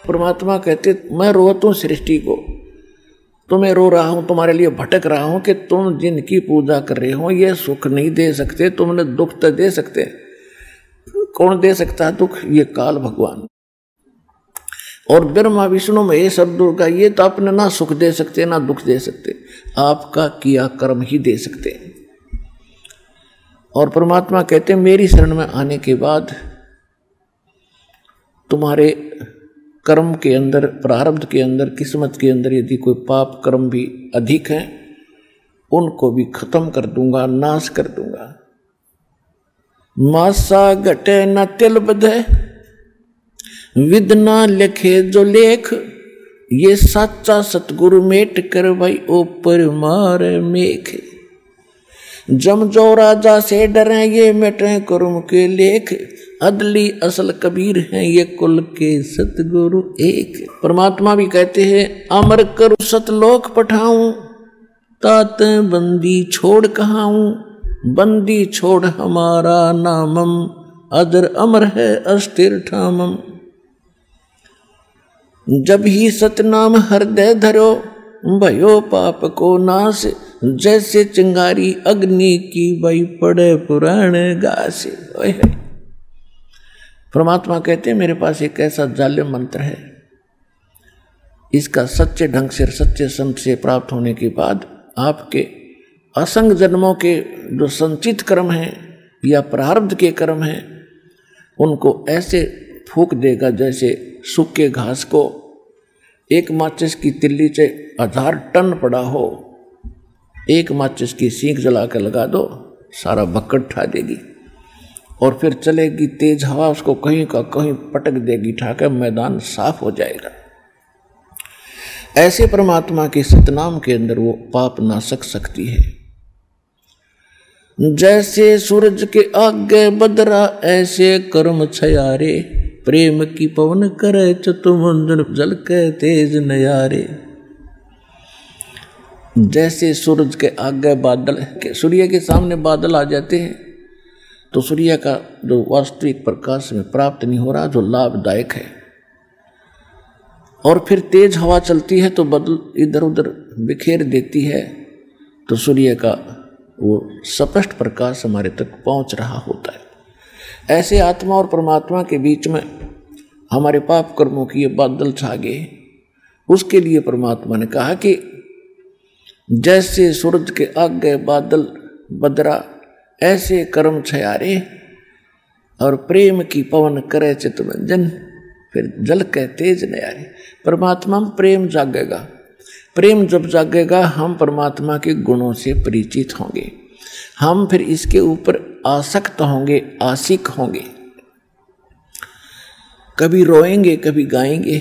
परमात्मा कहते मैं रोता हूँ सृष्टि को, तुम्हें रो रहा हूं, तुम्हारे लिए भटक रहा हूं कि तुम जिनकी पूजा कर रहे हो ये सुख नहीं दे सकते, तुमने दुख तो दे सकते। कौन दे सकता है दुख? ये काल भगवान। और ब्रह्मा विष्णु महेश और दुर्गा ये तो अपने ना सुख दे सकते ना दुख दे सकते, आपका किया कर्म ही दे सकते। और परमात्मा कहते मेरी शरण में आने के बाद तुम्हारे कर्म के अंदर, प्रारब्ध के अंदर, किस्मत के अंदर यदि कोई पाप कर्म भी अधिक है उनको भी खत्म कर दूंगा, नाश कर दूंगा। मासा घटे न तिल बधे, विद ना लिखे जो लेख, ये साचा सतगुरु मेट कर भाई ऊपर मार मेख। जम जो राजा से डरे ये मिटे कुर्म के लेख, अदली असल कबीर हैं ये कुल के सतगुरु एक। परमात्मा भी कहते हैं अमर करु सतलोक पठाऊं, तात बंदी छोड़ कहाऊं, बंदी छोड़ हमारा नामम, अदर अमर है अस्थिर ठामम। जब ही सतनाम हृदय धरो, भयो पाप को नाश, जैसे चिंगारी अग्नि की बई पड़े पुराण गासे। परमात्मा कहते हैं मेरे पास एक ऐसा जाल्य मंत्र है, इसका सच्चे ढंग से सच्चे संत से प्राप्त होने के बाद आपके असंग जन्मों के जो संचित कर्म हैं या प्रारब्ध के कर्म हैं उनको ऐसे फूंक देगा जैसे सूखे घास को एक माचिस की तिल्ली से 1000 टन पड़ा हो, एक माचिस की सीख जला कर लगा दो, सारा भक्कड़ उठा देगी और फिर चलेगी तेज हवा, उसको कहीं का कहीं पटक देगी, ठाकर मैदान साफ हो जाएगा। ऐसे परमात्मा के सतनाम के अंदर वो पाप नाशक शक्ति है। जैसे सूरज के आगे बदरा, ऐसे कर्म छयारे, प्रेम की पवन करे चतुमंदर जल के तेज नयारे। जैसे सूरज के आगे बादल, सूर्य के सामने बादल आ जाते हैं तो सूर्य का जो वास्तविक प्रकाश में प्राप्त नहीं हो रहा, जो लाभदायक है, और फिर तेज हवा चलती है तो बादल इधर उधर बिखेर देती है, तो सूर्य का वो स्पष्ट प्रकाश हमारे तक पहुंच रहा होता है। ऐसे आत्मा और परमात्मा के बीच में हमारे पाप कर्मों की ये बादल छा गए। उसके लिए परमात्मा ने कहा कि जैसे सूरज के आगे बादल बदरा, ऐसे कर्म छयारे, और प्रेम की पवन करे चितमंजन, फिर जल के तेज नयारे। परमात्मा में प्रेम जागेगा। प्रेम जब जागेगा हम परमात्मा के गुणों से परिचित होंगे, हम फिर इसके ऊपर आसक्त होंगे, आशिक होंगे, कभी रोएंगे कभी गाएंगे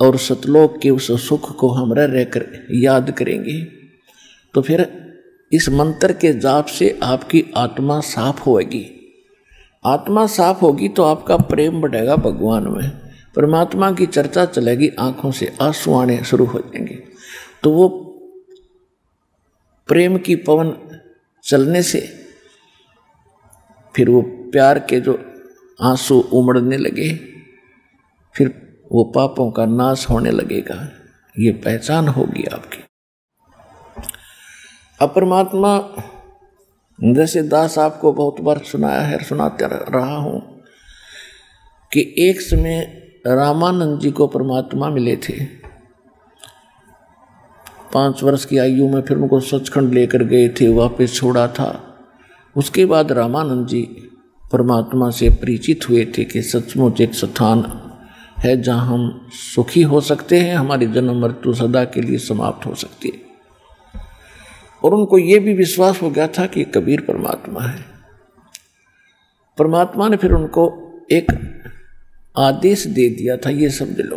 और सतलोक के उस सुख को हम रह रहकर याद करेंगे। तो फिर इस मंत्र के जाप से आपकी आत्मा साफ होगी। आत्मा साफ होगी तो आपका प्रेम बढ़ेगा भगवान में, परमात्मा की चर्चा चलेगी, आंखों से आंसू आने शुरू हो जाएंगे। तो वो प्रेम की पवन चलने से फिर वो प्यार के जो आंसू उमड़ने लगे, फिर वो पापों का नाश होने लगेगा। ये पहचान होगी आपकी। अब परमात्मा, जैसे दास आपको बहुत बार सुनाया है, सुनाते रहा हूं कि एक समय रामानंद जी को परमात्मा मिले थे 5 वर्ष की आयु में, फिर उनको सचखंड लेकर गए थे, वापस छोड़ा था। उसके बाद रामानंद जी परमात्मा से परिचित हुए थे कि सचमुच एक स्थान है जहाँ हम सुखी हो सकते हैं, हमारी जन्म मृत्यु सदा के लिए समाप्त हो सकती है। और उनको ये भी विश्वास हो गया था कि कबीर परमात्मा है। परमात्मा ने फिर उनको एक आदेश दे दिया था, ये समझ लो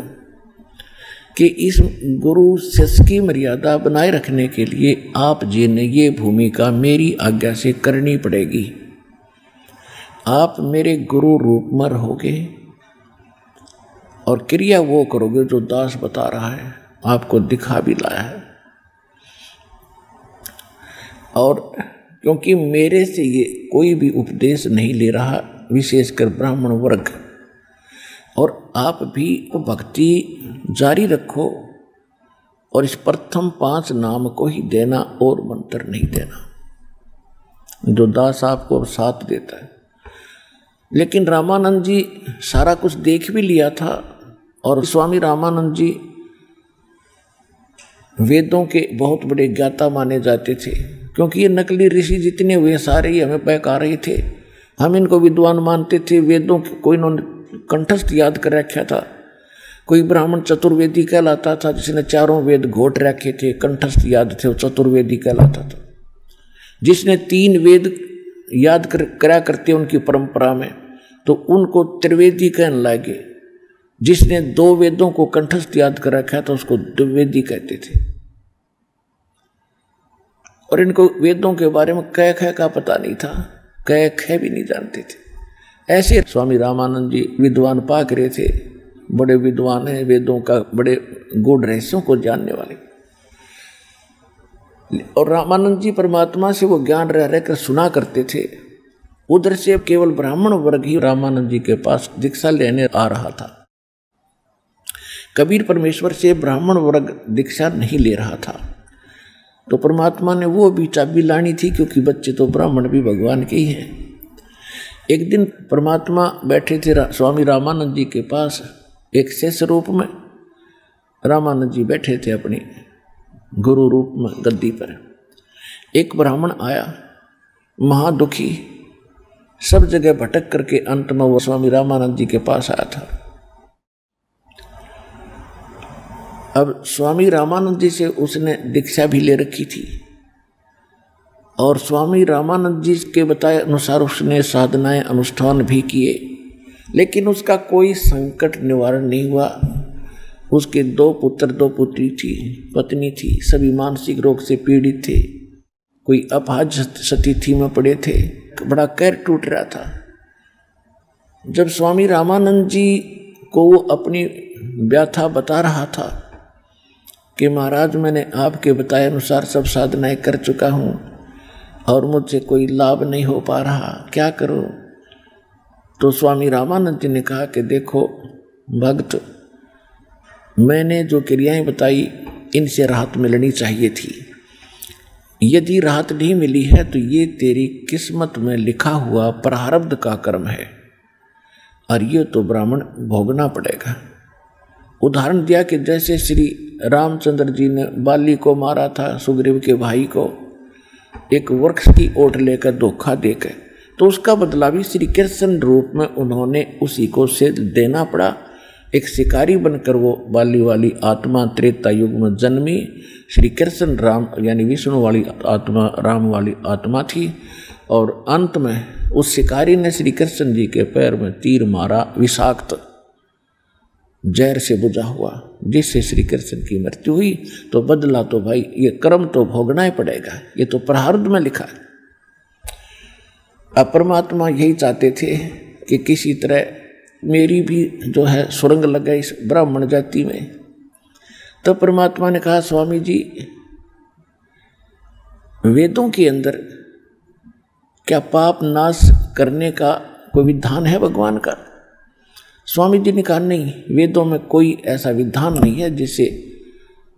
कि इस गुरु शिष्य की मर्यादा बनाए रखने के लिए आप जी ने ये भूमिका मेरी आज्ञा से करनी पड़ेगी। आप मेरे गुरु रूप में रहोगे और क्रिया वो करोगे जो दास बता रहा है, आपको दिखा भी लाया है। और क्योंकि मेरे से ये कोई भी उपदेश नहीं ले रहा, विशेषकर ब्राह्मण वर्ग, और आप भी भक्ति जारी रखो और इस प्रथम 5 नाम को ही देना और मंत्र नहीं देना, जो दास आपको साथ देता है। लेकिन रामानंद जी सारा कुछ देख भी लिया था और स्वामी रामानंद जी वेदों के बहुत बड़े ज्ञाता माने जाते थे, क्योंकि ये नकली ऋषि जितने हुए सारे ही हमें बहका रहे थे। हम इनको विद्वान मानते थे, वेदों को इन्होंने कंठस्थ याद कर रखा था। कोई ब्राह्मण चतुर्वेदी कहलाता था, जिसने 4 वेद घोट रखे थे, कंठस्थ याद थे, वो चतुर्वेदी कहलाता था। जिसने 3 वेद याद करा करते उनकी परंपरा में, तो उनको त्रिवेदी कहने लगे। जिसने 2 वेदों को कंठस्थ याद कर रखा था उसको द्विवेदी कहते थे। और इनको वेदों के बारे में कै ख का पता नहीं था, कै ख भी नहीं जानते थे। ऐसे स्वामी रामानंद जी विद्वान पाक रहे थे, बड़े विद्वान हैं, वेदों का बड़े गूढ़ रहस्यों को जानने वाले। और रामानंद जी परमात्मा से वो ज्ञान रह रहकर सुना करते थे। उधर से केवल ब्राह्मण वर्ग ही रामानंद जी के पास दीक्षा लेने आ रहा था। कबीर परमेश्वर से ब्राह्मण वर्ग दीक्षा नहीं ले रहा था, तो परमात्मा ने वो भी चाबी लानी थी, क्योंकि बच्चे तो ब्राह्मण भी भगवान के ही हैं। एक दिन परमात्मा बैठे थे स्वामी रामानंद जी के पास, एक शिष्य रूप में रामानंद जी बैठे थे अपनी गुरु रूप में गद्दी पर। एक ब्राह्मण आया, महादुखी, सब जगह भटक करके अंत में वो स्वामी रामानंद जी के पास आया था। अब स्वामी रामानंद जी से उसने दीक्षा भी ले रखी थी और स्वामी रामानंद जी के बताए अनुसार उसने साधनाएं अनुष्ठान भी किए, लेकिन उसका कोई संकट निवारण नहीं हुआ। उसके 2 पुत्र 2 पुत्री थी, पत्नी थी, सभी मानसिक रोग से पीड़ित थे, कोई अपहाज स्थिति में पड़े थे, बड़ा कैर टूट रहा था। जब स्वामी रामानंद जी को वो अपनी व्याथा बता रहा था कि महाराज मैंने आपके बताए अनुसार सब साधनाएं कर चुका हूँ और मुझसे कोई लाभ नहीं हो पा रहा, क्या करूँ? तो स्वामी रामानंद जी ने कहा कि देखो भक्त, मैंने जो क्रियाएं बताई इनसे राहत मिलनी चाहिए थी। यदि राहत नहीं मिली है तो ये तेरी किस्मत में लिखा हुआ प्रारब्ध का कर्म है और ये तो ब्राह्मण भोगना पड़ेगा। उदाहरण दिया कि जैसे श्री रामचंद्र जी ने बाली को मारा था, सुग्रीव के भाई को, एक वृक्ष की ओट लेकर धोखा देकर, तो उसका बदला भी श्री कृष्ण रूप में उन्होंने उसी को से देना पड़ा। एक शिकारी बनकर वो बाली वाली आत्मा त्रेता युग में जन्मी, श्री कृष्ण राम यानी विष्णु वाली आत्मा राम वाली आत्मा थी, और अंत में उस शिकारी ने श्री कृष्ण जी के पैर में तीर मारा, विषाक्त जहर से बुझा हुआ, जिससे श्री कृष्ण की मृत्यु हुई। तो बदला तो भाई ये कर्म तो भोगना ही पड़ेगा, ये तो प्रारब्ध में लिखा है। अब परमात्मा यही चाहते थे कि किसी तरह मेरी भी जो है सुरंग लग गई इस ब्राह्मण जाति में। तो परमात्मा ने कहा स्वामी जी, वेदों के अंदर क्या पाप नाश करने का कोई विधान है भगवान का? स्वामी जी ने कहा नहीं, वेदों में कोई ऐसा विधान नहीं है जिससे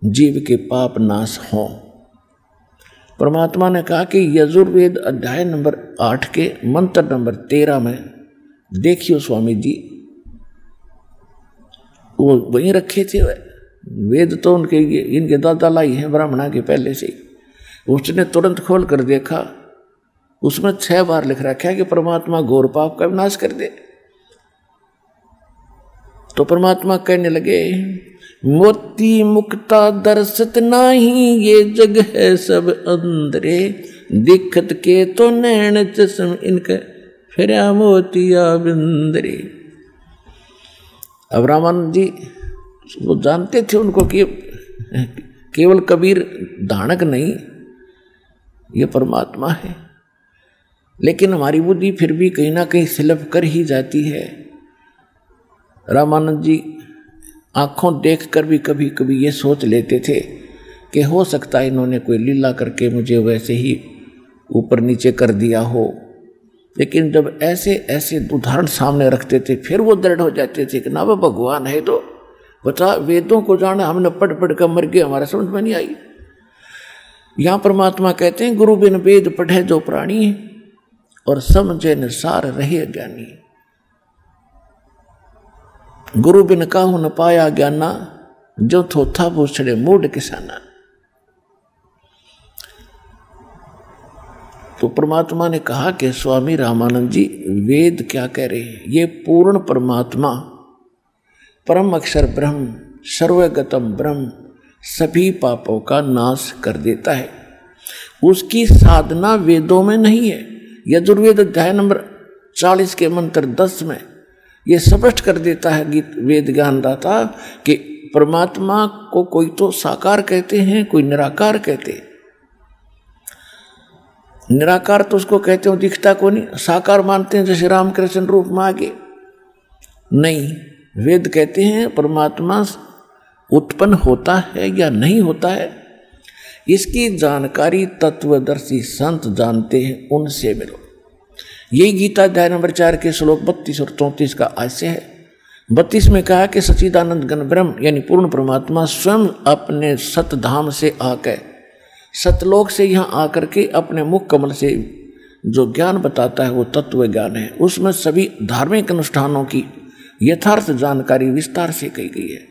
जीव के पाप नाश हो। परमात्मा ने कहा कि यजुर्वेद अध्याय नंबर 8 के मंत्र नंबर 13 में देखियो स्वामी जी, वो वहीं रखे थे वेद, तो उनके इनके दादा लाई हैं ब्राह्मणा के पहले से। उसने तुरंत खोल कर देखा, उसमें 6 बार लिख रखा है कि परमात्मा घोर पाप का विनाश कर दे। तो परमात्मा कहने लगे, मोती मुक्ता दर्शत नाही, ये जग है सब अंदरे, दिखत के तो नैन चश्म इनके फिरा मोतिया बिंदरे। अब रामानंद जी वो जानते थे उनको कि केवल कबीर धानक नहीं, ये परमात्मा है, लेकिन हमारी बुद्धि फिर भी कहीं ना कहीं स्लिप कर ही जाती है। रामानंद जी आंखों देखकर भी कभी कभी ये सोच लेते थे कि हो सकता है इन्होंने कोई लीला करके मुझे वैसे ही ऊपर नीचे कर दिया हो, लेकिन जब ऐसे ऐसे उदाहरण सामने रखते थे फिर वो दृढ़ हो जाते थे कि ना वो भगवान है। तो बता, वेदों को जाना हमने पढ़ पढ़ कर मर गए, हमारा समझ में नहीं आई। यहां परमात्मा कहते हैं गुरु बिन वेद पढ़े जो प्राणी और समझे न सार रहे ज्ञानी। गुरु बिन काहू न पाया ज्ञाना जो थोथा पूछड़े मूड किसाना। तो परमात्मा ने कहा कि स्वामी रामानंद जी वेद क्या कह रहे हैं, ये पूर्ण परमात्मा परम अक्षर ब्रह्म सर्वगतम ब्रह्म सभी पापों का नाश कर देता है। उसकी साधना वेदों में नहीं है। यजुर्वेद अध्याय नंबर 40 के मंत्र 10 में ये स्पष्ट कर देता है गीत वेद ज्ञानदाता कि परमात्मा को कोई तो साकार कहते हैं, कोई निराकार कहते हैं। निराकार तो उसको कहते हो दिखता को नहीं, साकार मानते हैं जैसे रामकृष्ण रूप में आगे नहीं। वेद कहते हैं परमात्मा उत्पन्न होता है या नहीं होता है, इसकी जानकारी तत्वदर्शी संत जानते हैं, उनसे मिलो। यही गीता अध्याय नंबर 4 के श्लोक 32 और 34 का आशय है। 32 में कहा कि सच्चिदानंद घन ब्रह्म यानी पूर्ण परमात्मा स्वयं अपने सतधाम से आकर सतलोक से यहाँ आकर के अपने मुख कमल से जो ज्ञान बताता है वो तत्व ज्ञान है। उसमें सभी धार्मिक अनुष्ठानों की यथार्थ जानकारी विस्तार से कही गई है।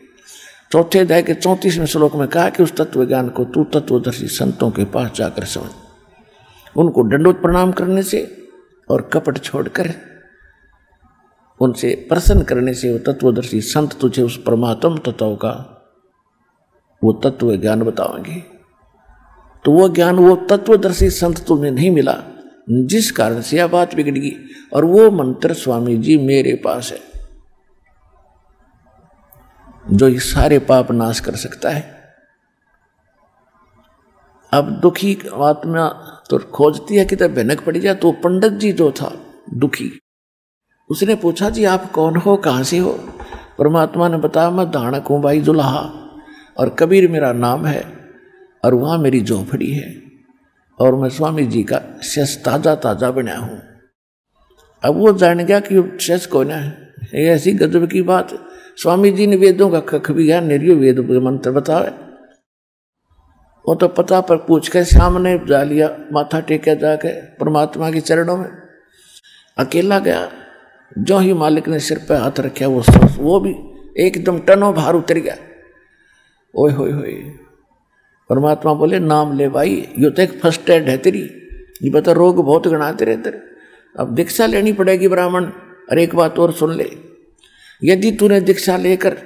चौथे अध्याय के 34वें श्लोक में कहा कि उस तत्व ज्ञान को तू तत्वदर्शी संतों के पास जाकर समझ। उनको दंडोत प्रणाम करने से और कपट छोड़कर उनसे प्रसन्न करने से वो तत्वदर्शी संत तुझे उस परमात्म तत्व का वो तत्व ज्ञान बताएंगे। तो वो ज्ञान वो तत्वदर्शी संत तुम्हें नहीं मिला, जिस कारण से यह बात बिगड़ गई। और वो मंत्र स्वामी जी मेरे पास है जो ये सारे पाप नाश कर सकता है। अब दुखी आत्मा तो खोजती है कि तब भनक पड़ जाए। तो पंडित जी जो था दुखी, उसने पूछा जी आप कौन हो, कहाँ से हो? परमात्मा ने बताया मैं दानक हूँ भाई दुल्हा, और कबीर मेरा नाम है, और वहाँ मेरी झोपड़ी है, और मैं स्वामी जी का शेष ताज़ा ताज़ा बना हूँ। अब वो जान गया कि शेष कौन है। ये ऐसी गजब की बात। स्वामी जी ने वेदों का कख भी ज्ञान निर्यो वेद के मंत्र बताए। वो तो पता पर पूछ कर सामने जा लिया, माथा टेका जाके परमात्मा के चरणों में अकेला गया। जो ही मालिक ने सिर पे हाथ रखा वो भी एकदम टनों भार उतर गया। ओए होए होए। परमात्मा बोले नाम ले भाई, यो तो एक फर्स्ट एड है तेरी, ये बता रोग बहुत गणा तेरे। अब दीक्षा लेनी पड़ेगी ब्राह्मण। और एक बात और सुन ले, यदि तूने दीक्षा लेकर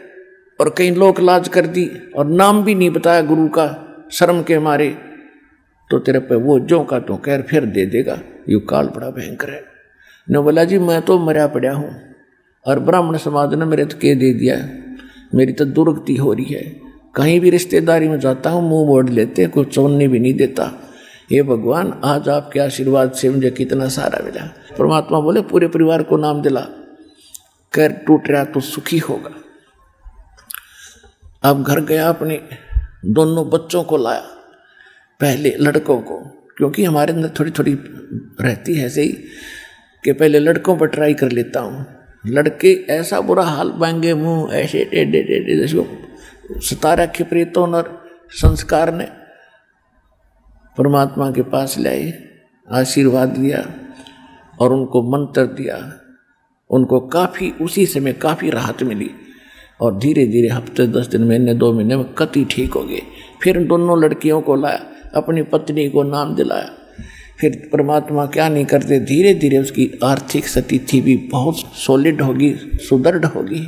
और कहीं लोक लाज कर दी और नाम भी नहीं बताया गुरु का शर्म के मारे, तो तेरे पे वो जो का तो कहर फिर दे देगा। यू काल बड़ा भयंकर है। ने बोला जी मैं तो मरा पड़ा हूँ और ब्राह्मण समाज ने मेरे तो के दे दिया, मेरी तो दुर्गति हो रही है। कहीं भी रिश्तेदारी में जाता हूँ मुंह मोड़ लेते, कोई चौनी भी नहीं देता। हे भगवान आज आपके आशीर्वाद से मुझे कितना सारा मिला। परमात्मा बोले पूरे परिवार को नाम दिला, कर टूट रहा तो सुखी होगा। अब घर गया, अपने दोनों बच्चों को लाया, पहले लड़कों को, क्योंकि हमारे अंदर थोड़ी थोड़ी रहती है ऐसे ही कि पहले लड़कों पर ट्राई कर लेता हूँ। लड़के ऐसा बुरा हाल पाएंगे, मुँह ऐसे टेढ़े टेढ़े जैसे सता रखे प्रेतों और संस्कार ने। परमात्मा के पास लाए, आशीर्वाद दिया और उनको मंत्र दिया। उनको काफ़ी उसी समय काफ़ी राहत मिली और धीरे धीरे हफ्ते 10 दिन महीने 2 महीने में कति ठीक हो गए। फिर दोनों लड़कियों को लाया, अपनी पत्नी को नाम दिलाया। फिर परमात्मा क्या नहीं करते, धीरे धीरे उसकी आर्थिक स्थिति भी बहुत सॉलिड होगी, सुदृढ़ होगी।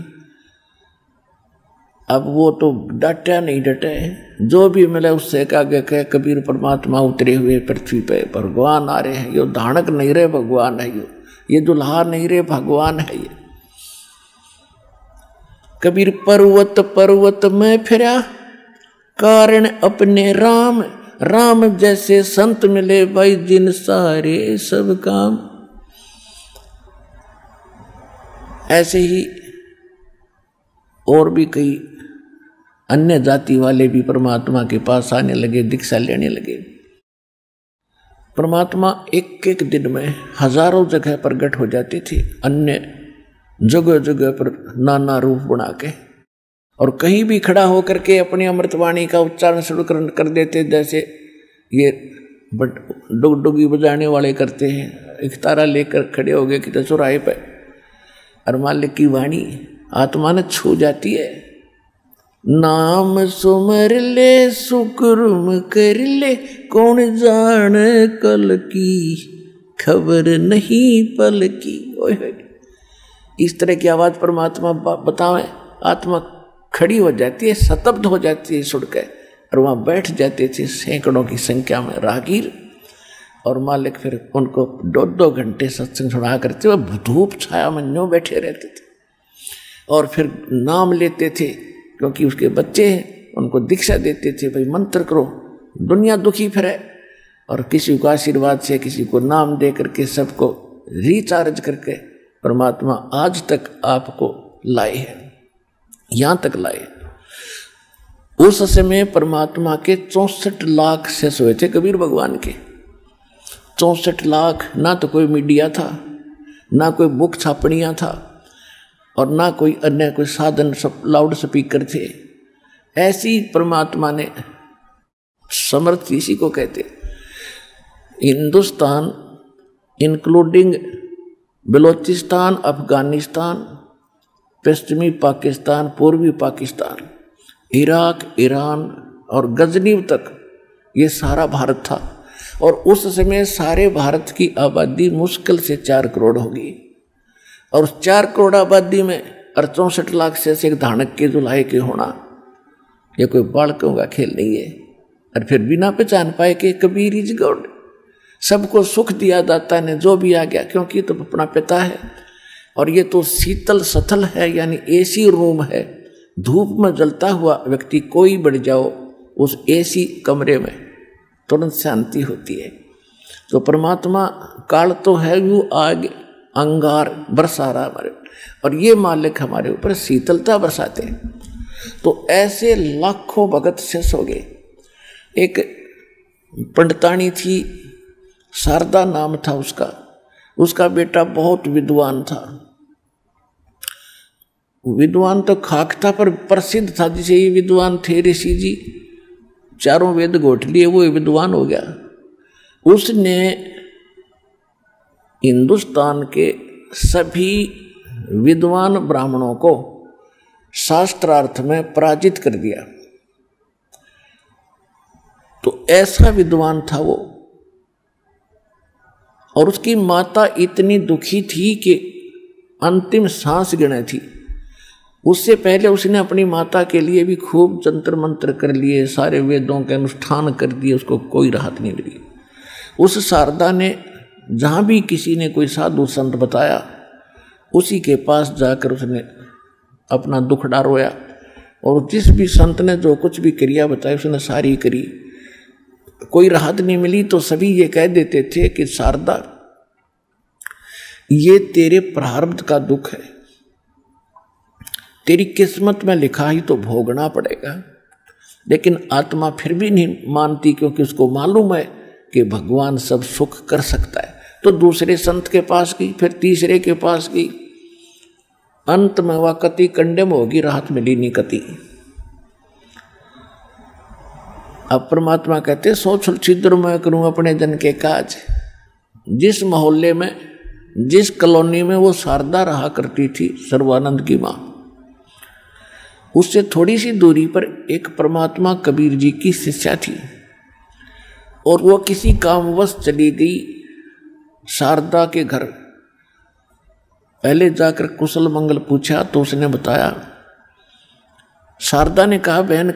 अब वो तो डटा नहीं डटे, जो भी मिले उससे आगे कह कबीर परमात्मा उतरे हुए पृथ्वी पे, भगवान आ रहे हैं। यो धानक नहीं रहे भगवान है, ये दुल्हा नहीं रहे भगवान है। ये कबीर पर्वत पर्वत में फिरा कारण अपने राम, राम जैसे संत मिले भाई जिन सारे सब काम। ऐसे ही और भी कई अन्य जाति वाले भी परमात्मा के पास आने लगे, दीक्षा लेने लगे। परमात्मा एक एक दिन में हजारों जगह प्रकट हो जाती थी, अन्य जगह जगह पर नाना रूप बना के, और कहीं भी खड़ा होकर के अपनी अमृतवाणी का उच्चारण शुरू कर देते, जैसे ये डुगडुगी बजाने वाले करते हैं। एक तारा लेकर खड़े हो गए कि चौराहे पे, और मालिक की वाणी आत्मा ने छू जाती है। नाम सुमर ले सुकुर्म कर ले, कौन जाने कल की खबर नहीं पल की। ओए इस तरह की आवाज परमात्मा बतावे, आत्मा खड़ी हो जाती है, स्तब्ध हो जाती है सुन के, और वहां बैठ जाते थे सैकड़ों की संख्या में राहगीर, और मालिक फिर उनको 2-2 घंटे सत्संग सुना करते हुए धूप छाया में न्यों बैठे रहते थे, और फिर नाम लेते थे, क्योंकि उसके बच्चे हैं, उनको दीक्षा देते थे, भाई मंत्र करो, दुनिया दुखी फिरे, और किसी को आशीर्वाद से, किसी को नाम दे करके, सबको रिचार्ज करके परमात्मा आज तक आपको लाए हैं, यहाँ तक लाए। उस समय परमात्मा के 64 लाख शिष्य हुए थे कबीर भगवान के। 64 लाख, ना तो कोई मीडिया था, ना कोई बुक छापड़ियाँ था, और ना कोई अन्य कोई साधन, सब लाउड स्पीकर थे। ऐसी परमात्मा ने समर्थ इसी को कहते। हिंदुस्तान इंक्लूडिंग बलोचिस्तान, अफगानिस्तान, पश्चिमी पाकिस्तान, पूर्वी पाकिस्तान, इराक, ईरान और गजनीव तक, ये सारा भारत था। और उस समय सारे भारत की आबादी मुश्किल से 4 करोड़ होगी, और 4 करोड़ आबादी में 64 लाख से एक धानक के जुलाहे के होना, ये कोई बालकों का खेल नहीं है। और फिर बिना पहचान पाए कि कबीर इज गॉड, सबको सुख दिया दाता ने, जो भी आ गया, क्योंकि तो अपना पिता है, और ये तो शीतल सथल है, यानी एसी रूम है। धूप में जलता हुआ व्यक्ति कोई बढ़ जाओ उस एसी कमरे में, तुरंत शांति होती है। तो परमात्मा काल तो है, वो आग अंगार बरसा रहा हमारे, और ये मालिक हमारे ऊपर शीतलता बरसाते हैं। तो ऐसे लाखों भगत शिष्य हो गए। एक पंडितानी थी, शारदा नाम था उसका, उसका बेटा बहुत विद्वान था। विद्वान तो खाक था, पर प्रसिद्ध था, जिसे ये विद्वान थे ऋषि जी, 4 वेद घोट लिए, वो विद्वान हो गया। उसने हिंदुस्तान के सभी विद्वान ब्राह्मणों को शास्त्रार्थ में पराजित कर दिया। तो ऐसा विद्वान था वो, और उसकी माता इतनी दुखी थी कि अंतिम सांस गिने थी। उससे पहले उसने अपनी माता के लिए भी खूब जंतर मंत्र कर लिए, सारे वेदों के अनुष्ठान कर दिए, उसको कोई राहत नहीं मिली। उस शारदा ने जहाँ भी किसी ने कोई साधु संत बताया, उसी के पास जाकर उसने अपना दुखड़ा रोया, और जिस भी संत ने जो कुछ भी क्रिया बताई उसने सारी करी, कोई राहत नहीं मिली। तो सभी ये कह देते थे कि शारदा, ये तेरे प्रारब्ध का दुख है, तेरी किस्मत में लिखा ही तो भोगना पड़ेगा। लेकिन आत्मा फिर भी नहीं मानती, क्योंकि उसको मालूम है कि भगवान सब सुख कर सकता है। तो दूसरे संत के पास गई, फिर तीसरे के पास गई, अंत में वह कति कंडेम होगी, राहत मिली नहीं कति। अब परमात्मा कहते, सो छिद्र मैं करूं अपने जन के काज। जिस मोहल्ले में, जिस कॉलोनी में वो शारदा रहा करती थी, सर्वानंद की माँ, उससे थोड़ी सी दूरी पर एक परमात्मा कबीर जी की शिष्या थी, और वो किसी कामवश चली गई शारदा के घर। पहले जाकर कुशल मंगल पूछा तो उसने बताया। शारदा ने कहा, बहन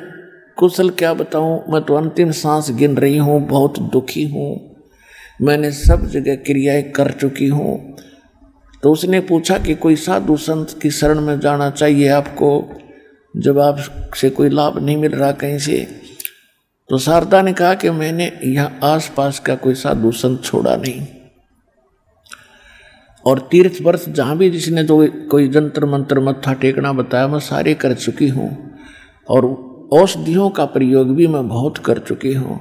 कुशल क्या बताऊं, मैं तो अंतिम सांस गिन रही हूँ, बहुत दुखी हूँ, मैंने सब जगह क्रियाएं कर चुकी हूँ। तो उसने पूछा कि कोई साधु संत की शरण में जाना चाहिए आपको, जब आपसे कोई लाभ नहीं मिल रहा कहीं से। तो शारदा ने कहा कि मैंने यहाँ आसपास का कोई साधु संत छोड़ा नहीं, और तीर्थ वर्ष जहाँ भी जिसने जो कोई जंतर मंत्र मत्था टेकना बताया, मैं सारे कर चुकी हूँ, और औषधियों का प्रयोग भी मैं बहुत कर चुकी हूँ।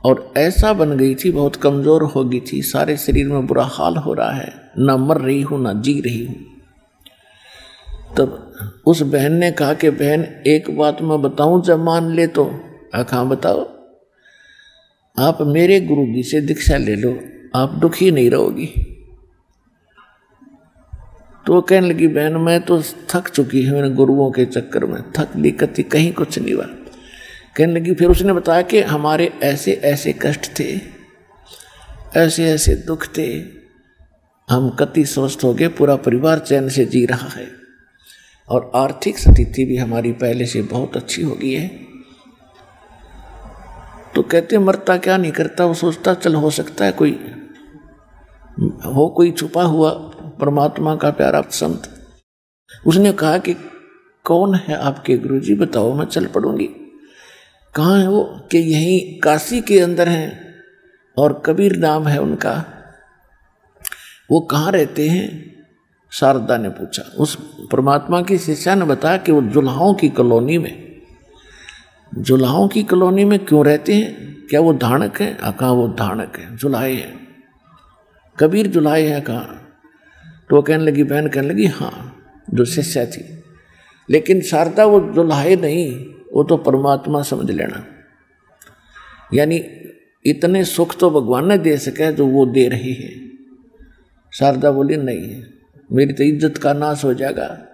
और ऐसा बन गई थी, बहुत कमजोर हो गई थी, सारे शरीर में बुरा हाल हो रहा है, ना मर रही हूं ना जी रही हूं। तब उस बहन ने कहा कि बहन एक बात मैं बताऊं, जब मान ले तो। हाँ बताओ। आप मेरे गुरु जी से दीक्षा ले लो, आप दुखी नहीं रहोगी। तो कहने लगी बहन मैं तो थक चुकी हूं इन गुरुओं के चक्कर में, थक ली कति, कहीं कुछ नहीं हुआ। कहने लगी, फिर उसने बताया कि हमारे ऐसे ऐसे कष्ट थे, ऐसे ऐसे दुख थे, हम कति स्वस्थ हो गए, पूरा परिवार चैन से जी रहा है और आर्थिक स्थिति भी हमारी पहले से बहुत अच्छी हो गई है। तो कहते मरता क्या नहीं करता, वो सोचता चल हो सकता है कोई छुपा हुआ परमात्मा का प्यारा संत। उसने कहा कि कौन है आपके गुरुजी, बताओ मैं चल पड़ूंगी। कहाँ है वो? कि यहीं काशी के अंदर हैं और कबीर नाम है उनका। वो कहाँ रहते हैं? शारदा ने पूछा। उस परमात्मा की शिष्या ने बताया कि वो जुल्हाओं की कॉलोनी में। जुल्हाओं की कॉलोनी में क्यों रहते हैं? क्या वो धाणक है? कहाँ वो धाणक है, जुल्हाए हैं, कबीर जुल्हाए हैं कहाँ? तो वो कहने लगी, बहन कहने लगी हाँ, जो शिष्या थी। लेकिन शारदा वो जुल्हाए नहीं, वो तो परमात्मा समझ लेना। यानी इतने सुख तो भगवान ने दे सके जो वो दे रही है। शारदा बोली नहीं, मेरी तो इज्जत का नाश हो जाएगा,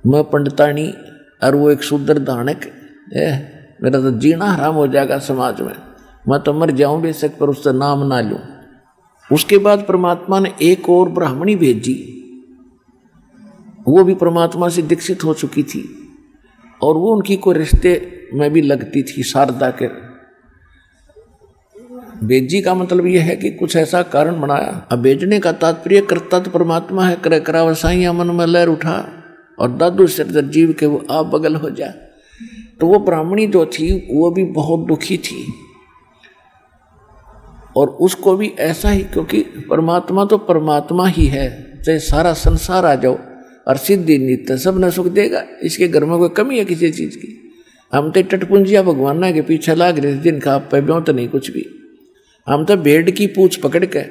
मैं पंडितानी और वो एक शूद्र धाणक है, मेरा तो जीना हराम हो जाएगा समाज में, मैं तो मर जाऊं बेशक पर उसका नाम ना लूं। उसके बाद परमात्मा ने एक और ब्राह्मणी भेजी, वो भी परमात्मा से दीक्षित हो चुकी थी और वो उनकी कोई रिश्ते में भी लगती थी शारदा के। भेजी का मतलब यह है कि कुछ ऐसा कारण बनाया। अब भेजने का तात्पर्य करता तो परमात्मा है, करे कराव साइया मन में लहर उठा और दादू सिर जीव के वो आप बगल हो जा। तो वो ब्राह्मणी जो थी वो भी बहुत दुखी थी और उसको भी ऐसा ही, क्योंकि परमात्मा तो परमात्मा ही है, चाहे सारा संसार आ जाओ और सिद्धि नित्य सब न सुख देगा, इसके घर में कोई कमी है किसी चीज की? हम तो टटपुंजिया भगवान के पीछे लाग रहे, जिनका आप पे ब्यों तो नहीं कुछ भी। हम तो भेड़ की पूछ पकड़ के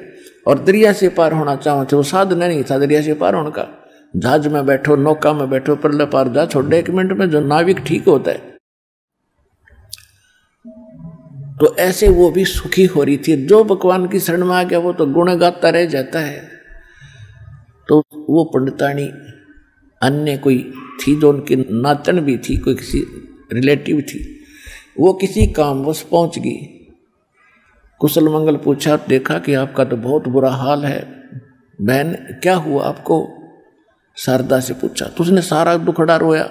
और दरिया से पार होना चाहते, वो साधन नहीं था दरिया से पार होने का। जहाज में बैठो, नौका में बैठो, परले पार जा छोड़े 1 मिनट में, जो नाविक ठीक होता है। तो ऐसे वो भी सुखी हो रही थी। जो भगवान की शरण में आ गया वो तो गुण गाता रह जाता है। तो वो पंडितानी अन्य कोई थी जो उनकी नातन भी थी, कोई किसी रिलेटिव थी, वो किसी कामवश पहुंच गई। कुशल मंगल पूछा, देखा कि आपका तो बहुत बुरा हाल है, बहन क्या हुआ आपको? शारदा से पूछा तो उसने सारा दुखड़ा रोया।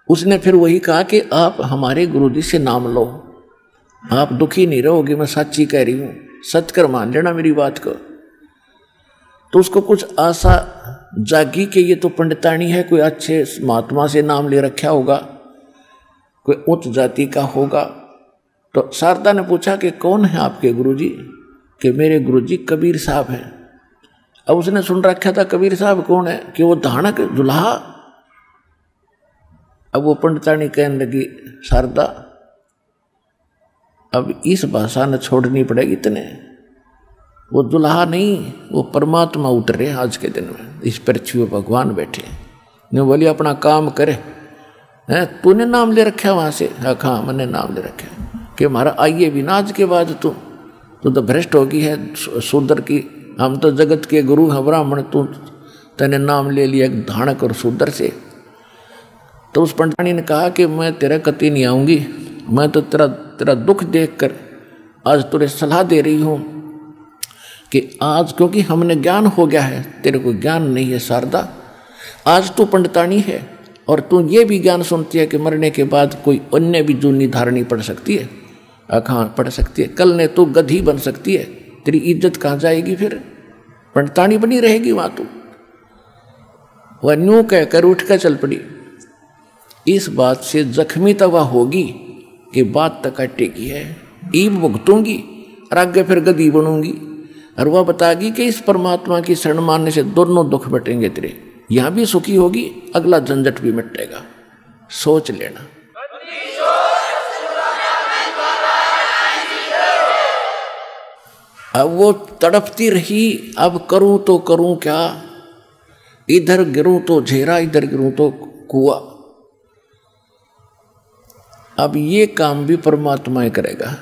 उसने फिर वही कहा कि आप हमारे गुरुजी से नाम लो, आप दुखी नहीं रहोगे, मैं सच्ची कह रही हूं, सच कर मान लेना मेरी बात को। तो उसको कुछ आशा जागी कि ये तो पंडितानी है, कोई अच्छे महात्मा से नाम ले रखा होगा, कोई उच्च जाति का होगा। तो शारदा ने पूछा कि कौन है आपके गुरुजी? कि मेरे गुरुजी कबीर साहब हैं। अब उसने सुन रखा था कबीर साहब कौन है, कि वो धाणक जुल्हा। अब वो पंडितानी कहने लगी, शारदा अब इस भाषा न छोड़नी पड़ेगी इतने, वो दुल्हा नहीं, वो परमात्मा उतरे आज के दिन में, इस पृथ्वी में भगवान बैठे। ने बोली अपना काम करे, हैं तूने नाम ले रखा वहां से? हाँ मैंने नाम ले रखा कि हमारा आइए भी ना आज के बाद तू तो भ्रष्ट होगी है शूद्र की, हम तो जगत के गुरु हैं ब्राह्मण, तू तेने नाम ले लिया धाणक और शूद्र से। तो उस पंडितानी ने कहा कि मैं तेरा कति नहीं आऊंगी, मैं तो तेरा दुख देखकर आज तुझे सलाह दे रही हूं कि आज, क्योंकि हमने ज्ञान हो गया है, तेरे को ज्ञान नहीं है शारदा। आज तू पंडितानी है और तू ये भी ज्ञान सुनती है कि मरने के बाद कोई अन्य भी जूनी धारणी पड़ सकती है, हाँ पड़ सकती है। कल ने तू गधी बन सकती है, तेरी इज्जत कहाँ जाएगी? फिर पंडितानी बनी रहेगी वहां तू। वह न्यू कहकर उठ कर चल पड़ी। इस बात से जख्मी तवा होगी कि बात तक अटेगी है, ईब भुगतूंगी और आगे फिर गधी बनूंगी। और वह बताएगी कि इस परमात्मा की शरण मानने से दोनों दुख बटेंगे तेरे, यहां भी सुखी होगी, अगला झंझट भी मिटेगा। सोच लेना। अब वो तड़पती रही, अब करूं तो करूं क्या, इधर गिरूं तो झेरा, इधर गिरूं तो कुआं। अब ये काम भी परमात्मा ही करेगा।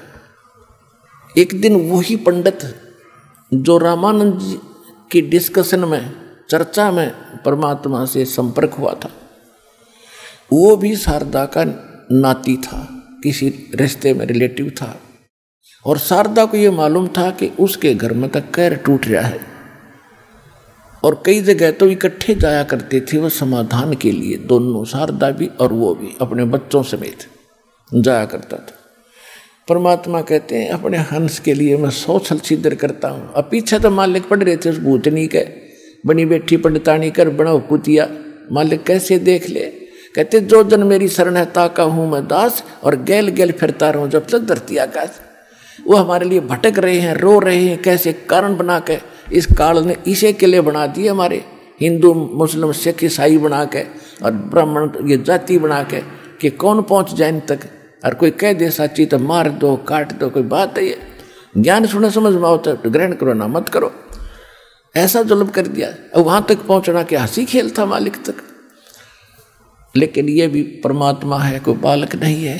एक दिन वही पंडित जो रामानंद जी की डिस्कशन में, चर्चा में परमात्मा से संपर्क हुआ था, वो भी शारदा का नाती था, किसी रिश्ते में रिलेटिव था। और शारदा को ये मालूम था कि उसके घर में तक कैर टूट रहा है, और कई जगह तो इकट्ठे जाया करते थे वो समाधान के लिए, दोनों, शारदा भी और वो भी अपने बच्चों समेत जाया करता था। परमात्मा कहते हैं अपने हंस के लिए मैं 100 छल छिद्र करता हूँ। अब पीछे तो मालिक पढ़ रहे थे उस भूतनी के, बनी बैठी पंडितानी कर बना पुतिया, मालिक कैसे देख ले। कहते जो जन मेरी शरण है ताका हूँ मैं दास, और गैल गैल फिरता रहूँ जब तक धरती आकाश। वो हमारे लिए भटक रहे हैं, रो रहे हैं, कैसे कारण बना के इस काल ने इसे के लिए बना दिए, हमारे हिंदू मुस्लिम सिख ईसाई बना के और ब्राह्मण ये जाति बना के कि कौन पहुँच जाए इन तक। और कोई कह दे सच्ची तो मार दो, काट दो, कोई बात है ये। ज्ञान सुने समझ में आता तो ग्रहण करो ना मत करो, ऐसा जुल्म कर दिया। अब वहाँ तक पहुँचना क्या हंसी खेल था मालिक तक। लेकिन ये भी परमात्मा है, कोई बालक नहीं है।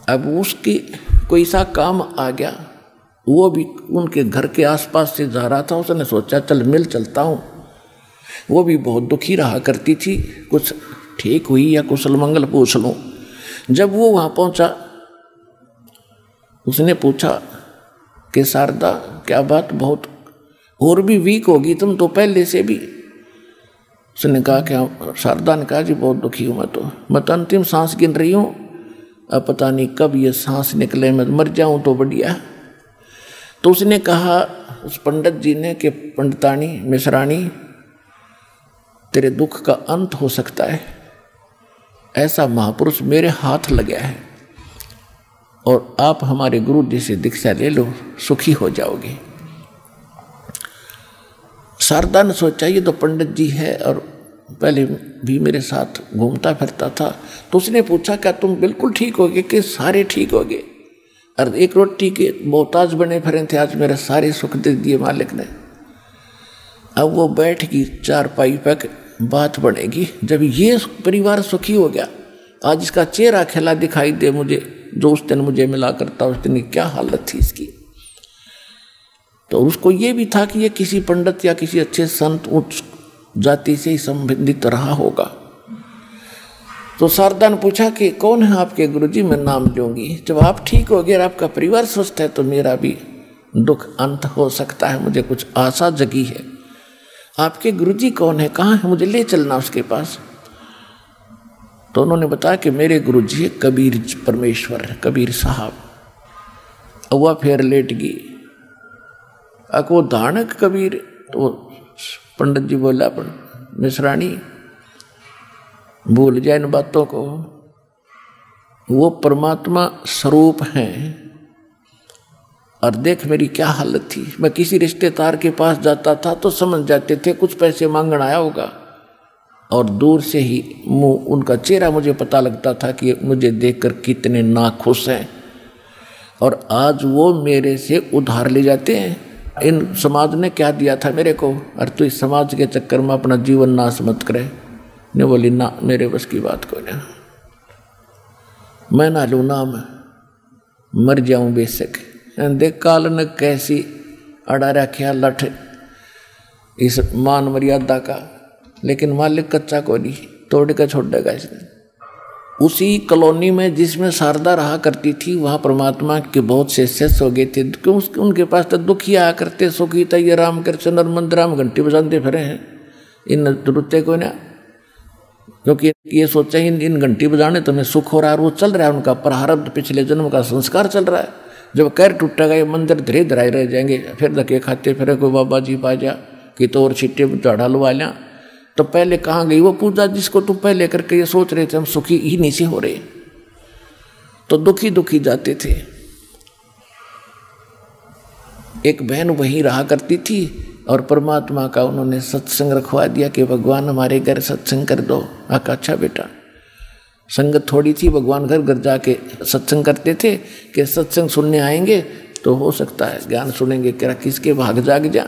अब उसकी कोई सा काम आ गया, वो भी उनके घर के आसपास से जा रहा था, उसने सोचा चल मिल चलता हूँ। वो भी बहुत दुखी रहा करती थी, कुछ ठीक हुई या कुशल मंगल पूछ लूँ। जब वो वहाँ पहुँचा, उसने पूछा कि शारदा क्या बात, बहुत और भी वीक होगी तुम तो पहले से भी। उसने कहा क्या, शारदा ने कहा जी बहुत दुखी हूँ मैं तो अंतिम सांस गिन रही हूँ, अब पता नहीं कब ये सांस निकले, मैं मर जाऊँ तो बढ़िया। तो उसने कहा उस पंडित जी ने कि पंडितानी मिश्राणी तेरे दुख का अंत हो सकता है, ऐसा महापुरुष मेरे हाथ लगा है, और आप हमारे गुरु जी से दीक्षा ले लो, सुखी हो जाओगे। शारदा ने सोचा ये तो पंडित जी है और पहले भी मेरे साथ घूमता फिरता था। तो उसने पूछा क्या तुम बिल्कुल ठीक होगे कि सारे ठीक होगे। और एक रोटी के मोहताज बने फिरे थे, आज मेरे सारे सुख दे दिए मालिक ने। अब वो बैठ गई चारपाई पर, बात बनेगी। जब ये परिवार सुखी हो गया, आज इसका चेहरा खिला दिखाई दे मुझे, जो उस दिन मुझे मिला करता उस दिन क्या हालत थी इसकी। तो उसको ये भी था कि ये किसी पंडित या किसी अच्छे संत उच्च जाति से ही संबंधित रहा होगा। तो शारदा ने पूछा कि कौन है आपके गुरुजी, मैं नाम लूंगी। जब आप ठीक हो गए और आपका परिवार स्वस्थ है तो मेरा भी दुख अंत हो सकता है, मुझे कुछ आशा जगी है। आपके गुरुजी कौन है, कहाँ है, मुझे ले चलना उसके पास। तो उन्होंने बताया कि मेरे गुरुजी कबीर परमेश्वर है, कबीर साहब। वह फिर लेट गई। वो धानक कबीर। तो पंडित जी बोला मिश्राणी भूल जाए इन बातों को, वो परमात्मा स्वरूप हैं। और देख मेरी क्या हालत थी, मैं किसी रिश्तेदार के पास जाता था तो समझ जाते थे कुछ पैसे मांगने आया होगा, और दूर से ही मुंह उनका चेहरा मुझे पता लगता था कि मुझे देखकर कितने नाखुश हैं। और आज वो मेरे से उधार ले जाते हैं। इन समाज ने क्या दिया था मेरे को, और तू इस समाज के चक्कर में अपना जीवन नाश मत करे। ने बोली ना, मेरे बस की बात को ना, मैं ना लूँ नाम, मर जाऊं बेशक। देख काल ने कैसी अड़ा रखा लठ इस मान मर्यादा का, लेकिन मालिक कच्चा को नहीं तोड़ कर छोड़ेगा इसने। उसी कॉलोनी में जिसमें शारदा रहा करती थी, वहाँ परमात्मा के बहुत से शिष्य हो गए थे। क्यों उनके पास तो दुखी आया करते, सुखी तो ये राम कृष्ण और मंदिराम घंटी बजाते फिरे हैं। इन रुते को ना, क्योंकि ये सोचा ही इन घंटी बजाने तो मैं सुख हो रहा है, और वो चल रहा है उनका प्रारब्ध, पिछले जन्म का संस्कार चल रहा है। जब कैर टूटेगा ये मंदिर धीरे धराए रह जाएंगे, फिर धक्के खाते फिर कोई बाबा जी पा जा कि तो और छिट्टे चढ़ा लुवा लिया। तो पहले कहाँ गई वो पूजा जिसको तुम पहले करके ये सोच रहे थे हम सुखी ही नहीं से हो रहे, तो दुखी दुखी जाते थे। एक बहन वहीं रहा करती थी और परमात्मा का उन्होंने सत्संग रखवा दिया कि भगवान हमारे घर सत्संग कर दो। आका अच्छा बेटा, संगत थोड़ी थी, भगवान घर घर जाके सत्संग करते थे कि सत्संग सुनने आएंगे तो हो सकता है ज्ञान सुनेंगे क्या किसके भाग जाग जा।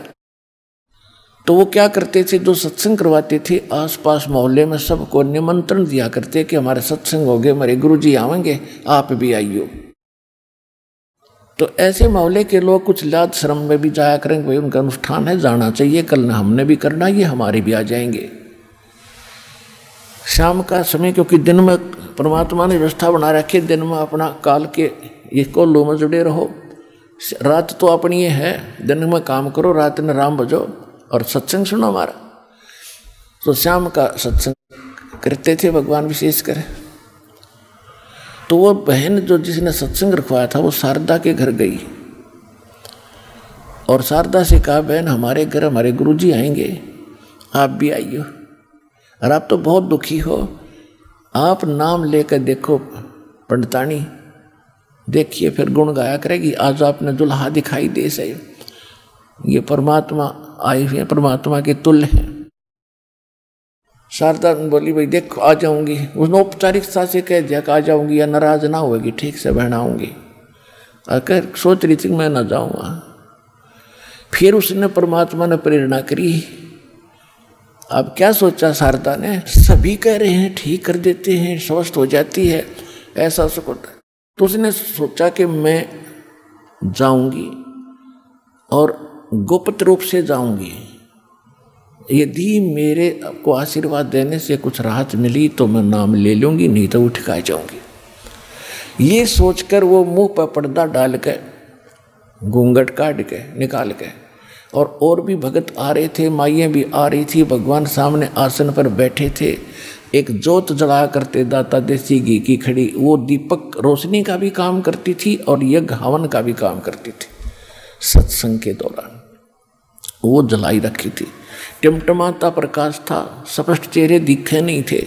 तो वो क्या करते थे, जो सत्संग करवाते थे आसपास मोहल्ले में सबको निमंत्रण दिया करते कि हमारे सत्संग हो गए, हमारे गुरुजी आवेंगे, आप भी आइयो। तो ऐसे मोहल्ले के लोग कुछ लाज शर्म में भी जाया करेंगे, भाई उनका अनुष्ठान है, जाना चाहिए, कल हमने भी करना, ये हमारे भी आ जाएंगे। शाम का समय, क्योंकि दिन में परमात्मा ने व्यवस्था बना रखी, दिन में अपना काल के ये कोल्लू में जुड़े रहो, रात तो अपनी ये है, दिन में काम करो, रात में राम बजो और सत्संग सुनो हमारा। तो शाम का सत्संग करते थे भगवान विशेषकर। तो वो बहन जो जिसने सत्संग रखवाया था वो शारदा के घर गई और शारदा से कहा, बहन हमारे घर हमारे गुरुजी आएंगे, आप भी आइयो। और आप तो बहुत दुखी हो, आप नाम लेकर देखो पंडितानी, देखिए फिर गुण गाया करेगी, आज आपने दुल्हा दिखाई दे से, ये परमात्मा आए हुए परमात्मा के तुल्य हैं। शारदा बोली, भाई देखो आ जाऊंगी, उसने औपचारिकता से कह दिया कि आ जाऊंगी, या नाराज ना होगी, ठीक से बहन आऊंगी। अगर सोच रही थी मैं ना जाऊंगा, फिर उसने परमात्मा ने प्रेरणा करी। अब क्या सोचा शारदा ने, सभी कह रहे हैं ठीक कर देते हैं, स्वस्थ हो जाती है, ऐसा सब। तो उसने सोचा कि मैं जाऊंगी और गुप्त रूप से जाऊंगी, यदि मेरे को आशीर्वाद देने से कुछ राहत मिली तो मैं नाम ले लूंगी, नहीं तो उठ कर जाऊंगी। ये सोचकर वो मुंह पर पर्दा डाल के घूंघट काट के निकाल के, और भी भगत आ रहे थे, माइयाँ भी आ रही थी, भगवान सामने आसन पर बैठे थे, एक जोत जलाया करते दाता देसी घी की खड़ी, वो दीपक रोशनी का भी काम करती थी और यज्ञ हवन का भी काम करती थी। सत्संग के दौरान वो जलाई रखी थी, टिमटमाता प्रकाश था, स्पष्ट चेहरे दिखे नहीं थे,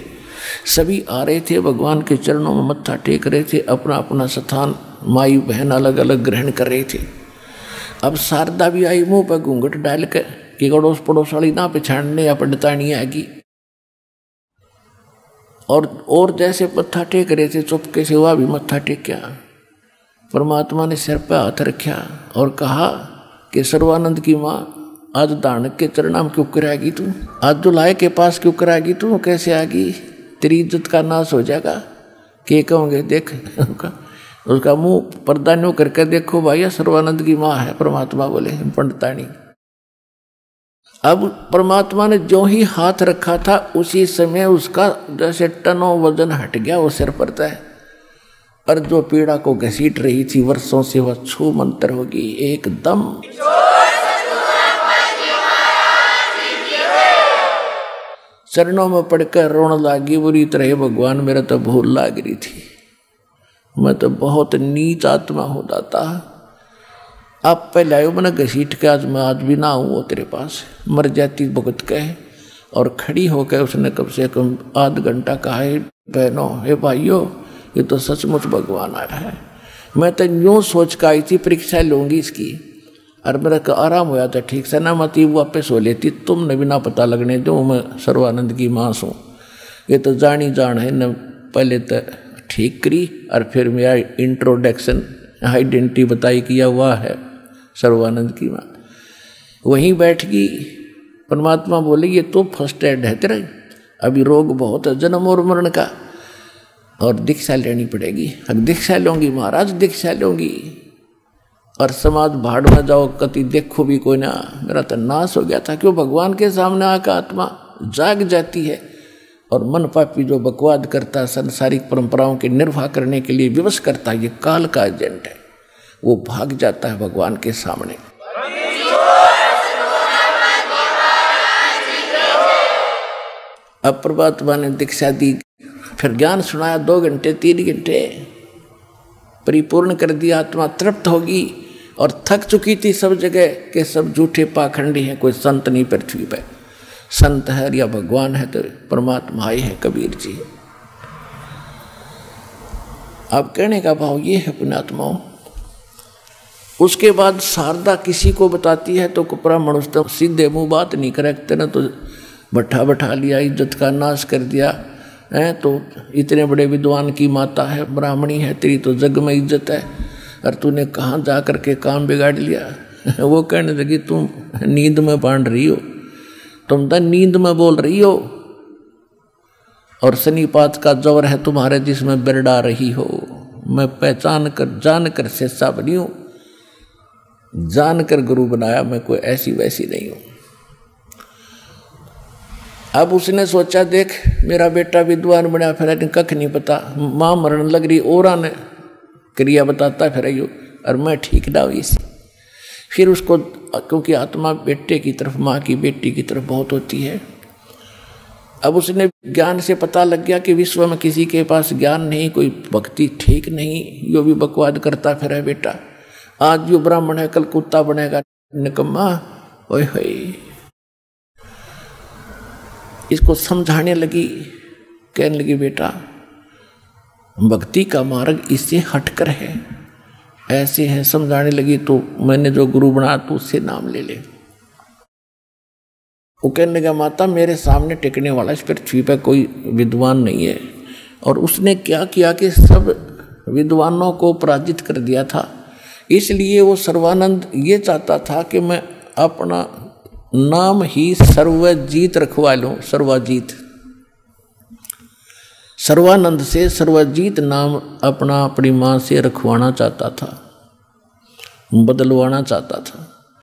सभी आ रहे थे, भगवान के चरणों में मत्था टेक रहे थे, अपना अपना स्थान माई बहन अलग अलग ग्रहण कर रहे थे। अब शारदा भी आई मुंह पर घूंघट डाल कर कि अड़ोस पड़ोस वाली ना पहचानने या पंडितानी आएगी, और जैसे मत्था टेक रहे थे चुपके से वह भी मत्था टेक्या। परमात्मा ने सिर पर हाथ रखा और कहा कि सर्वानंद की माँ, आज दानक के चरणा में क्यों कराएगी तू, आज दुल्हे के पास क्यों कराएगी तू, कैसे आगी, तेरी इज्जत का नाश हो जाएगा। के कहोगे, देख उसका मुंह पर्दा न्यू करके देखो भैया, सर्वानंद की माँ है। परमात्मा बोले, पंडितानी। अब परमात्मा ने जो ही हाथ रखा था उसी समय उसका जैसे टनों वजन हट गया, वो सिर पर है, और जो पीड़ा को घसीट रही थी वर्षों से वह छू मंतर होगी एकदम। चरणों में पड़कर रोने लगी, बुरी तरह, भगवान मेरा तो भूल लाग रही थी, मैं तो बहुत नीच आत्मा हो जाता, आप पहले आयो मैंने घसीट के, आज मैं आज भी ना हूँ तेरे पास, मर जाती भुगत के। और खड़ी होकर उसने कम से कम आध घंटा कहा, है बहनों, हे भाइयों, ये तो सचमुच भगवान आया है। मैं तो यूँ सोच कर आई थी परीक्षा लूँगी इसकी, और मेरा आराम होया था ठीक से, ना मत वापस हो लेती, तुमने भी ना पता लगने दो मैं सर्वानंद की माँ हूँ। ये तो जानी जान है न, पहले तो ठीक करी और फिर मेरा इंट्रोडक्शन आइडेंटिटी बताई किया हुआ है सर्वानंद की माँ। वहीं बैठ गई। परमात्मा बोले, ये तो फर्स्ट एड है तेरा, अभी रोग बहुत है जन्म और मरण का, और दीक्षा लेनी पड़ेगी। अब दीक्षा लूँगी महाराज, दीक्षा लूँगी, और समाज भाड़ में जाओ, कति देखो भी कोई ना, मेरा तो नाश हो गया था। क्यों, भगवान के सामने आकर आत्मा जाग जाती है, और मन पापी जो बकवाद करता है, सांसारिक परंपराओं के निर्वाह करने के लिए विवश करता है, ये काल का एजेंट है, वो भाग जाता है भगवान के सामने। अब परमात्मा ने दीक्षा दी, फिर ज्ञान सुनाया, 2 घंटे 3 घंटे परिपूर्ण कर दिया। आत्मा तृप्त होगी, और थक चुकी थी सब जगह के सब झूठे पाखंडी हैं, कोई संत नहीं पृथ्वी पे, संत है या भगवान है तो परमात्मा आए हैं कबीर जी। अब कहने का भाव ये है पुण्यात्माओं। उसके बाद शारदा किसी को बताती है तो कुपरा मनुष्य सीधे मुंह बात नहीं करते ना, तो बैठा लिया, इज्जत का नाश कर दिया है। तो इतने बड़े विद्वान की माता है, ब्राह्मणी है, तेरी तो जग में इज्जत है, और तूने कहाँ जा करके काम बिगाड़ लिया। वो कहने लगी तुम नींद में बांध रही हो, तुम तो नींद में बोल रही हो, और शनिपात का जोर है तुम्हारे जिसमें बिरड़ा रही हो। मैं पहचान कर जान कर शिष्या बनी हूँ, जान कर गुरु बनाया, मैं कोई ऐसी वैसी नहीं हूँ। अब उसने सोचा देख मेरा बेटा विद्वान बना फिर कख नहीं पता, माँ मरण लग रही और ने क्रिया बताता फिर यू, और मैं ठीक ना हुई सी। फिर उसको क्योंकि आत्मा बेटे की तरफ, माँ की बेटी की तरफ बहुत होती है। अब उसने ज्ञान से पता लग गया कि विश्व में किसी के पास ज्ञान नहीं, कोई भक्ति ठीक नहीं, यो भी बकवाद करता फिर है बेटा। आज जो ब्राह्मण है कल कुत्ता बनेगा, निकम्मा। ओए होए, इसको समझाने लगी, कहने लगी बेटा भक्ति का मार्ग इससे हटकर है, ऐसे है। समझाने लगी तो मैंने जो गुरु बनाया तो उससे नाम ले ले। वो कहने लगा माता मेरे सामने टिकने वाला इस पृथ्वी पर कोई विद्वान नहीं है, और उसने क्या किया कि सब विद्वानों को पराजित कर दिया था। इसलिए वो सर्वानंद ये चाहता था कि मैं अपना नाम ही सर्वजीत रखवा लूं। सर्वजीत, सर्वानंद से सर्वजीत नाम अपना अपनी माँ से रखवाना चाहता था, बदलवाना चाहता था।